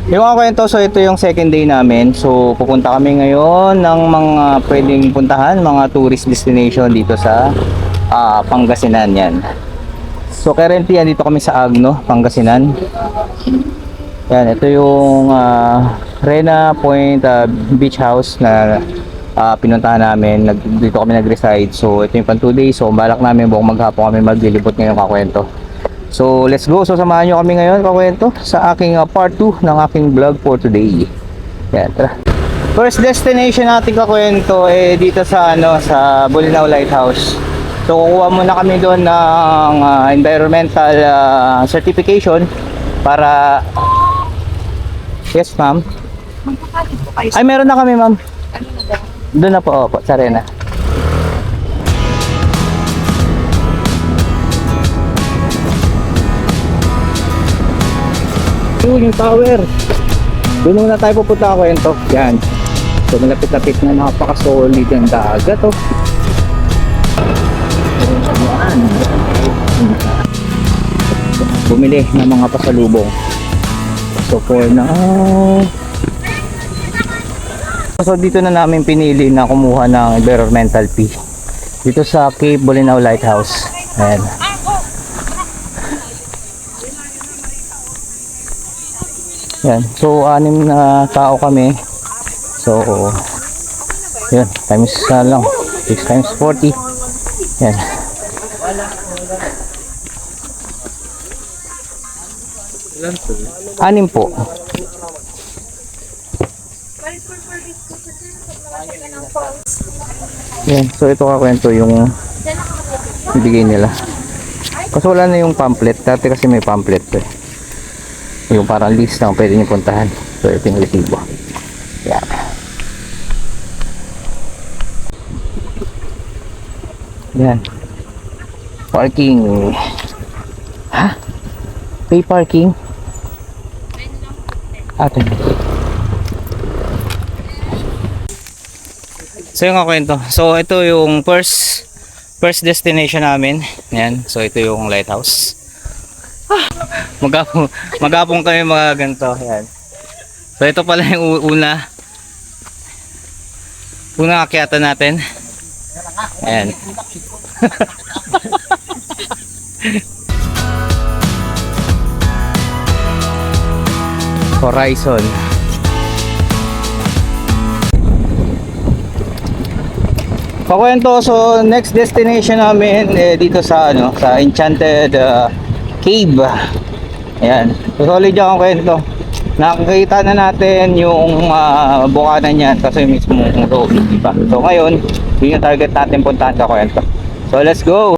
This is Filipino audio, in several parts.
Yung mga kwento, so ito yung second day namin. So pupunta kami ngayon ng mga pwedeng puntahan, mga tourist destination dito sa Pangasinan yan. So currently andito kami sa Agno, Pangasinan. Yan, ito yung Rena Point Beach House na pinuntahan namin. Dito kami nag-reside. So ito yung pang 2 days. So balak namin buong maghapon kami maglilibot ngayong kakwento. So let's go. So samahan nyo kami ngayon kakwento sa aking part 2 ng aking vlog for today. Yan, tara. First destination natin kakwento dito sa sa Bolinao Lighthouse. So kukuha muna kami doon ng environmental certification para. Yes ma'am. Ay meron na kami ma'am. Doon na po, sa Rena. Yung tower. Doon muna tayo pupunta kwento. Yan. So malapit-lapit na, napaka-solid yung dagat oh. Yan. Bumili ng mga pasalubong. So for now, so dito na namin pinili na kumuha ng environmental fee dito sa Cape Bolinao Lighthouse. Ayan. Yan. So 6 na tao kami. So yun, times na lang 6 times 40. Yan. Anim po. Yan. So ito kakwento yung ibigay nila. Kasi wala na yung pamphlet. Dati kasi may pamphlet eh. Yung parang list lang pwede nyo puntahan. So ito yung resibo. Yan. Yan. Parking. Ha? Pay parking? Atin. So yung kwento. So ito yung first destination namin. Yan. So ito yung lighthouse. Magapong kami mga ganito. Yan. So ito pala yung unang akyatan natin. Ayan. Horizon. Pakwento, so next destination namin dito sa sa Enchanted Cave. Ayan. So solid yung kwento. Nakikita na natin yung bukana niyan kasi mismo yung loob, diba? So ngayon, yun yung target natin puntahan sa kwento. So let's go.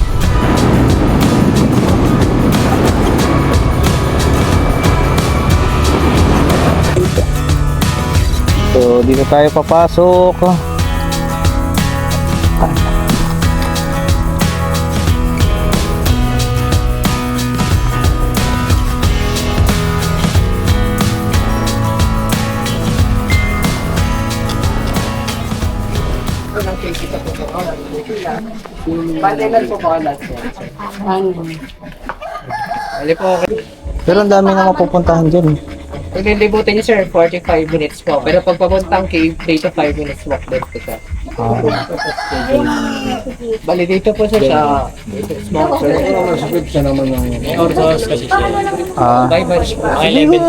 So dito tayo papasok. Pandelan po ba lahat? Pero ang dami na mapupuntahan dyan. Pag nilibutin niyo sir, 45 minutes po. Pero pag papuntang cave, 3 to 5 minutes walk din po siya. Bali dito po siya sa small sir. Subscription naman ng Ordos kasi siya. By batch po. 11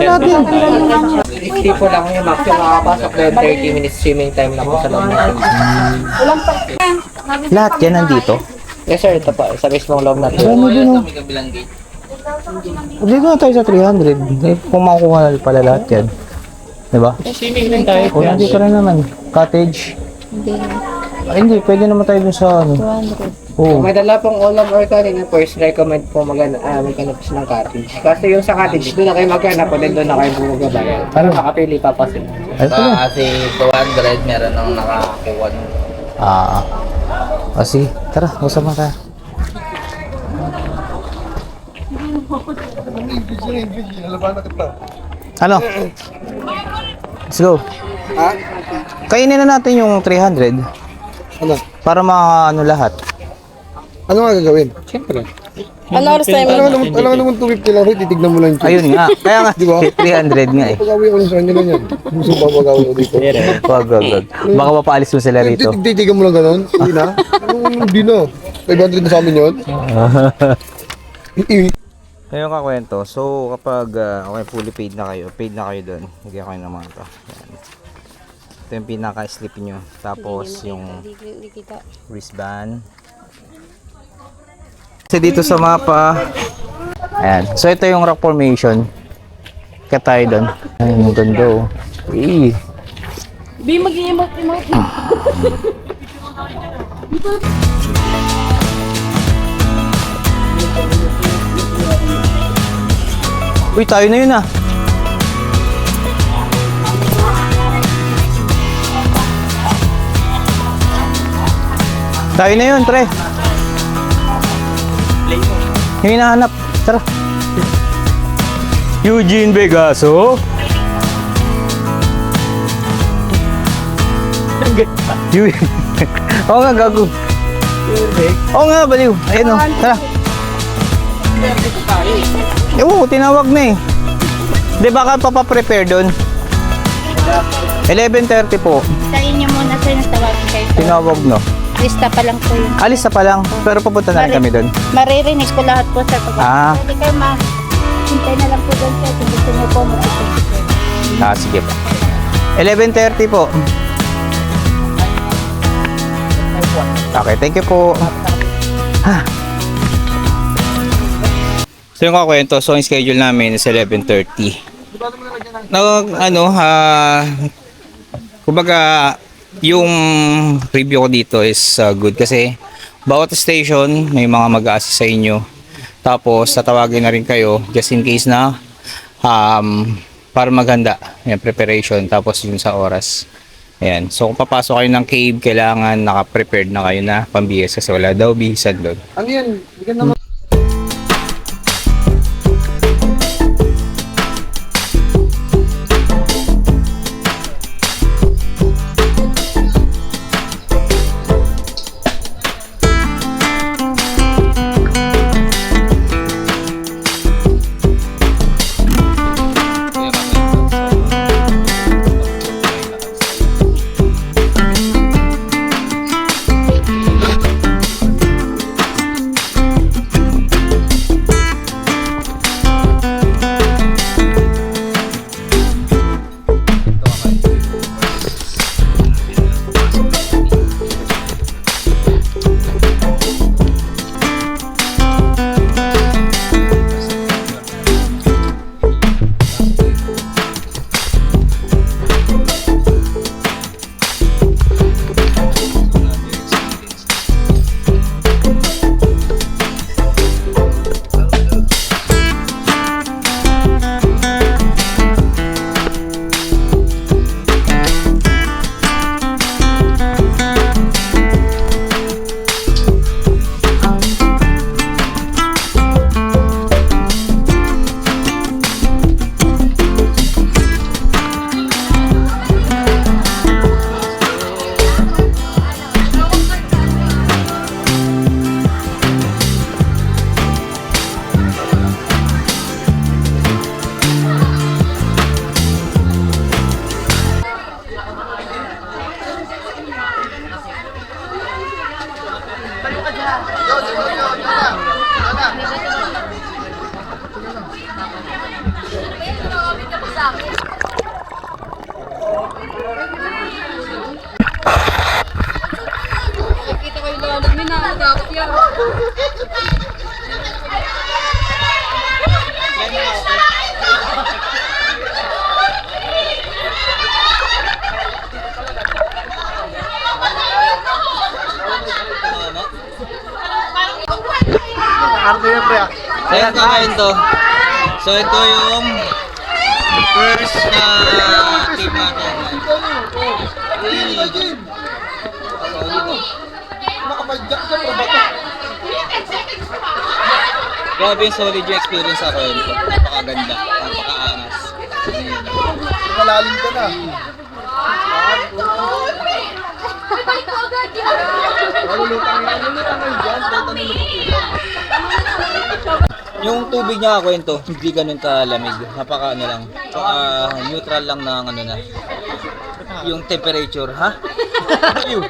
60 po lang yung maximum makakapasok then 30 minutes swimming time lang po sa loob ng Lahat yan nandito. Yes sir, ito po. Sa mismong loob natin. Ano din oh. Dito na tayo sa 300. Kung makukuha na pala lahat yan. Diba? Swimming lang tayo. O nandito rin naman. Cottage. Hindi na. Ay, hindi. Pwede naman tayo dun sa 200. Oo. May dala pong ulam or kanin, first recommend po maghanap ng cottage. Kasi yung sa cottage, doon na kayo maghanap o din doon na kayo bumagabayan. Para makapili pa pa sila. Ay, pala. Kasi 200 meron nang nakakuha. Sige. Tara, usap na tayo. Ano? Let's go. Kainin na natin yung 300. Ano? Para lahat. Ano nga gagawin? Siyempre. Ano oras tayo Alam mo naman 250 lang, titignan mo lang yung Ayun nga. Kaya nga, Di ba? 300 nga eh. Pag-awi ako sa kanila niyan. Gusto ba pag-awi ako dito? Wag. Baka mapaalis mo sila rito. Titigan mo lang ganun? Hindi na? Hindi na. 500 na sa amin yun? Ngayon kakwento, so kapag okay, fully paid na kayo doon, bigyan kayo ng mga ito. Yan. Ito yung pinaka-slip nyo. Tapos yung wristband. Kasi dito sa mapa, ayan. So ito yung rock formation. Kaya tayo doon. Ayun, ang ganda oh. Eh. Bi, mag-i-emote. Uy, tayo na yun ah. Tayo na yun, pre. Yung hinahanap. Tara. Eugene Vegaso. Oo nga, gago. Oo nga, baliw. Ayun o, tara. Oo, tinawag na eh. Di baka papaprepare doon? 11:30 po. Sa inyo muna sir, nagtawagin kayo. Tinawag no. Lista pa lang po yun. Alis na pa lang, pero pupunta na rin kami doon. Maririnig ko lahat po sir. Ah. Pwede kayo hintay na lang po doon sir. Kung gusto niyo po mag-isip. Ah, sige po. 11:30 po. Okay, thank you po. So yung kakwento, so yung schedule namin is 11:30. Kumbaga, yung review ko dito is good kasi bawat station may mga mag-a-assist sa inyo. Tapos tatawagin na rin kayo just in case na para maganda yung preparation tapos yun sa oras. Ayan. So kung papasok kayo ng cave, kailangan naka-prepared na kayo na pambihis kasi wala daw bihisan doon. Ano yan? Bigyan naman. Ayan kakwento. So ito yung first na team natin. Grabe yung solid yung experience ako yun. Napakaganda, napakaangas. Malalim ka na. Yung tubig niya kwento, hindi ganun kalamig. Napaka ano lang. Neutral lang ng ano na. Yung temperature, ha? Yung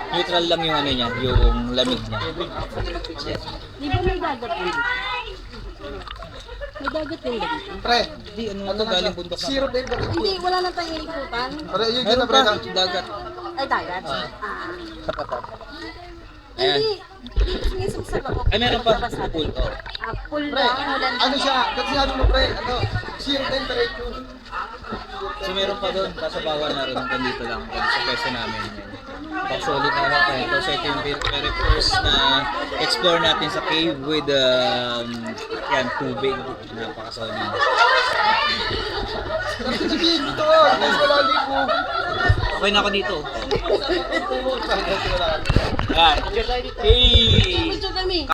neutral lang yung ano niya, yung lamig niya. Di ba may dagat din? May dagat din ba dito? Pre, Hindi, ano to galing bundok na. zero din. Hindi, wala na tayong ikutan. Pre, yun Meron na pre. pa, dagat. Ay, dagat. Sapatan. Ayan. Hindi. Sinisubsab ako. Ay, meron pa. Pool to. Pool Pre, lang, walang ano siya? Kasi ano mo pre, ano, zero temperature. So meron pa doon, kaso bawal na rin hanggang dito lang, hanggang sa pwesto namin. Pag solid na ako ito. So ito yung very first na explore natin sa cave with yan, tubig. Napaka-solid. Kasi dito, wala lipo. Okay na ako dito. Yan. Hey! picture kami.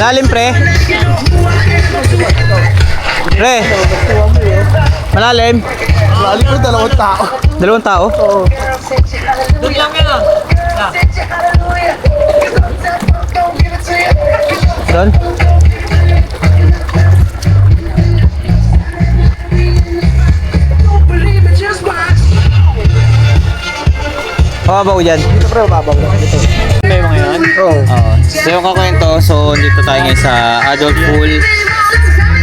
Lalim pre. Pre. Malalim. Lali ko, dalawang tao. Dalawang tao? Oo. Doon lang yan ah. Doon? Mababaw dyan. Dito pre, mababaw lang dito. May mga yan? Oo. So yung kakwento, so dito tayo ngayon sa adult pool.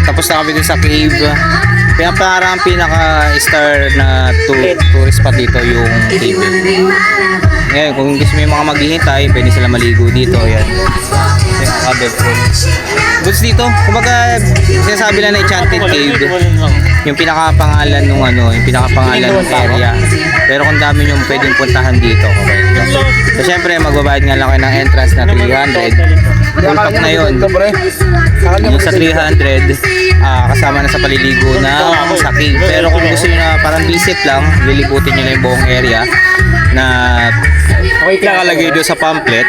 Tapos na kami dun sa cave. Parang pinaka-star na tourist spot dito yung cave. Ngayon, kung gusto mo yung mga maghihintay, pwede sila maligo dito. Yan. So, yung adult pool. Goods dito, kumbaga sinasabi lang na Enchanted Cave. Yung pinaka-pangalan nung ano, yung pinaka-pangalan ng area. Pero kung dami yung pwedeng puntahan dito. Okay. So syempre magbabayad nga lang kayo ng entrance na 300. Full pack na yun. Yung sa 300, kasama na sa paliligo na sa cave. Pero kung gusto nyo na parang visit lang, lilibutin nyo na yung buong area na nakalagay doon sa pamphlet.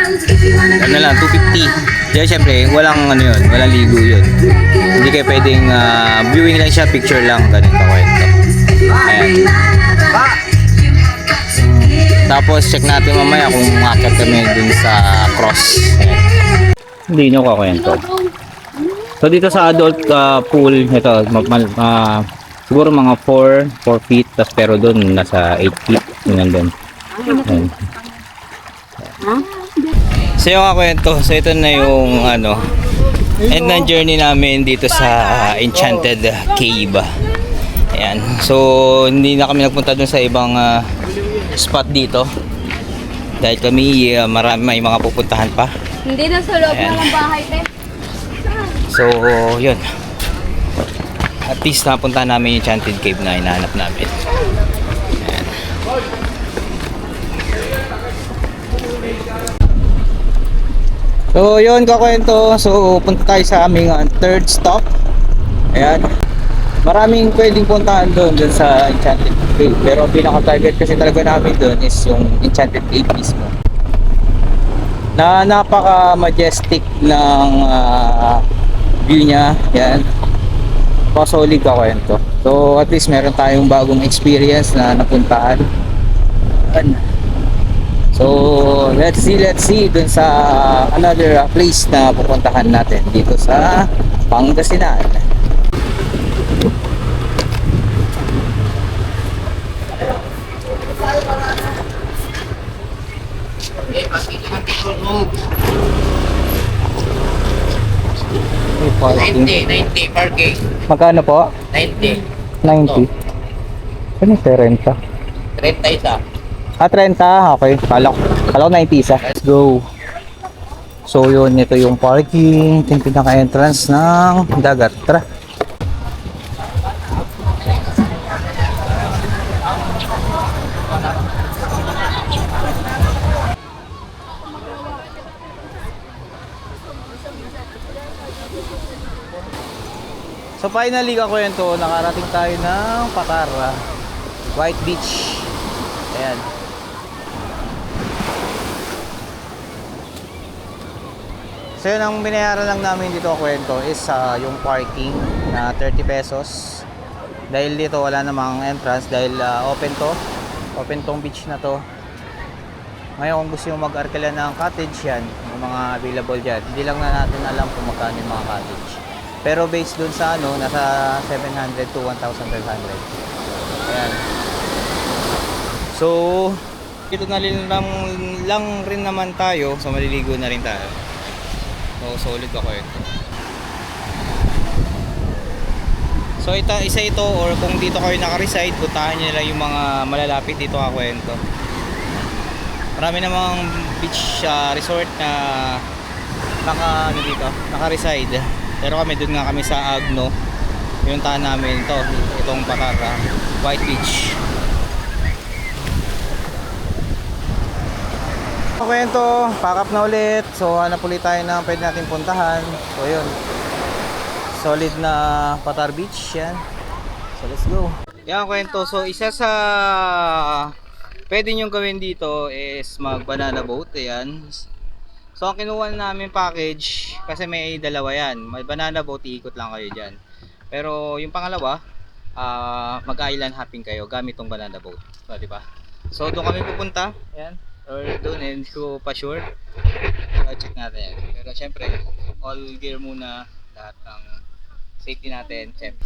Ano lang, 250. Kaya syempre, walang ano yun, walang ligo yun. Hindi kayo pwedeng viewing lang siya, picture lang, ganun ka kwento. Ayan. Tapos check natin mamaya kung makakit kami dun sa cross. Hindi nyo kakwento. So dito sa adult pool, ito, siguro mga 4 feet, tas pero dun nasa 8 feet. Yun nandun. Ayan. So yung kakwento, so ito na yung ano, end ng journey namin dito sa Enchanted Cave. Ayan. So hindi na kami nagpunta dun sa ibang spot dito dahil kami may mga pupuntahan pa. Hindi na sa loob Ayan. ng bahay, te. So yun, at least napunta namin yung Enchanted Cave na hinahanap namin. Ayan. So yun kakwento, so punta tayo sa aming third stop. Ayan. Maraming pwedeng puntahan doon sa Enchanted Cave. Pero ang pinaka-target kasi talaga namin doon is yung Enchanted Cave mismo. Na napaka-majestic ng view niya. Yan. Pa-solid ka kwento. So at least meron tayong bagong experience na napuntahan. Yan. So let's see doon sa another place na pupuntahan natin dito sa Pangasinan. Parking. 90 parking. Magkano po? 90. 90. Ano yung 30? 30 isa. 30, okay. Kala ko Kala ko 90 isa. Let's go. So yun, ito yung parking. Ito yung pinaka-entrance ng dagat. Tara. So finally kakwento, nakarating tayo ng Pacara, White Beach. Ayan. So yun, ang binayaran lang namin dito kakwento is yung parking na 30 pesos. Dahil dito wala namang entrance dahil open to. Open tong beach na to. Ngayon kung gusto yung mag-arkila ng cottage yan, yung mga available dyan, hindi lang na natin alam kung magkano yung mga cottage. Pero based dun sa ano, nasa 700 to 1,500. Ayan. So, dito na lang rin naman tayo. So, maliligo na rin tayo. So, solid ako ito. So, isa ito or kung dito kayo naka-reside, puntahan nyo lang yung mga malalapit dito kakwento. Marami namang beach resort na naka-reside. Pero kami doon nga kami sa Agno. Yung tahan namin itong Pacara, White Beach. Kwento, pack up na ulit. So hanap ulit tayo na pwede natin puntahan. So yun, solid na Patar Beach yan. So let's go. Yan kwento, so isa sa pwede nyo gawin dito is mag banana boat. Ayan. So ang kinuha namin package, kasi may dalawa yan, may banana boat, iikot lang kayo dyan. Pero yung pangalawa, mag-island hopping kayo gamit tong banana boat. So diba? So doon kami pupunta, yan, or doon, hindi ko pa sure. Check natin yan. Pero syempre, all gear muna, lahat ng safety natin, syempre.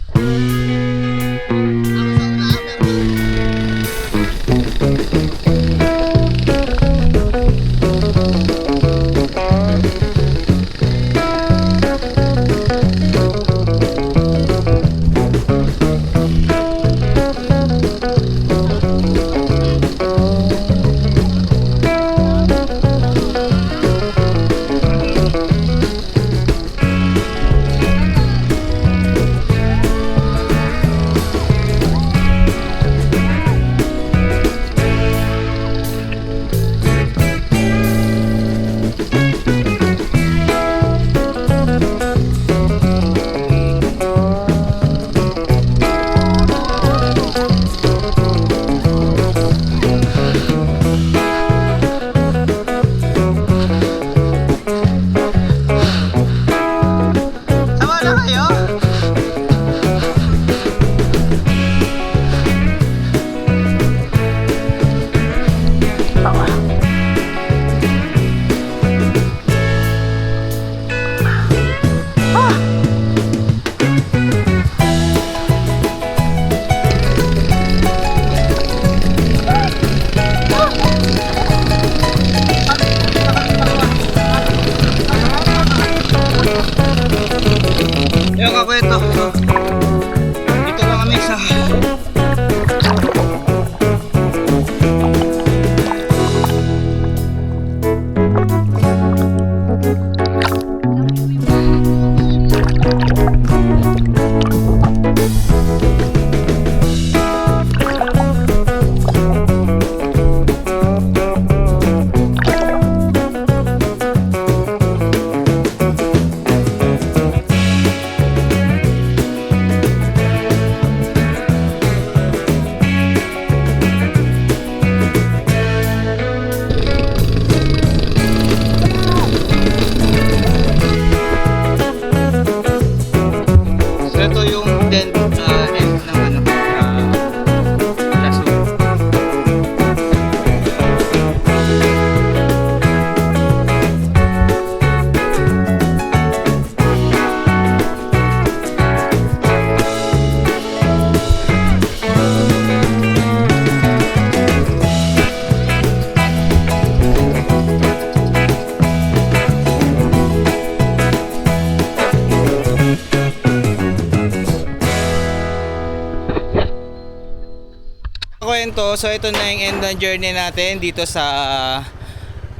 kwento, so ito na yung end ng journey natin dito sa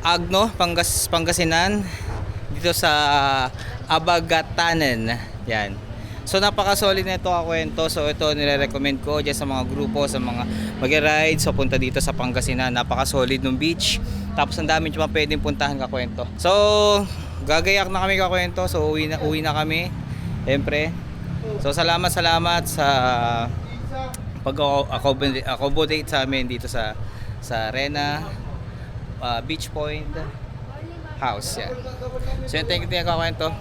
Agno, Pangasinan, dito sa Abagatanen. Yan. So napaka-solid na ito kwento. So ito nire-recommend ko dyan sa mga grupo, sa mga mag-ride. So punta dito sa Pangasinan. Napaka-solid ng beach. Tapos ang dami nyo pwedeng puntahan kakwento. So gagayak na kami kakwento. So uwi na kami. Siyempre. So salamat sa pag-accommodate sa amin dito sa Rena Beach Point House. Yan. So yun, thank you kakwento.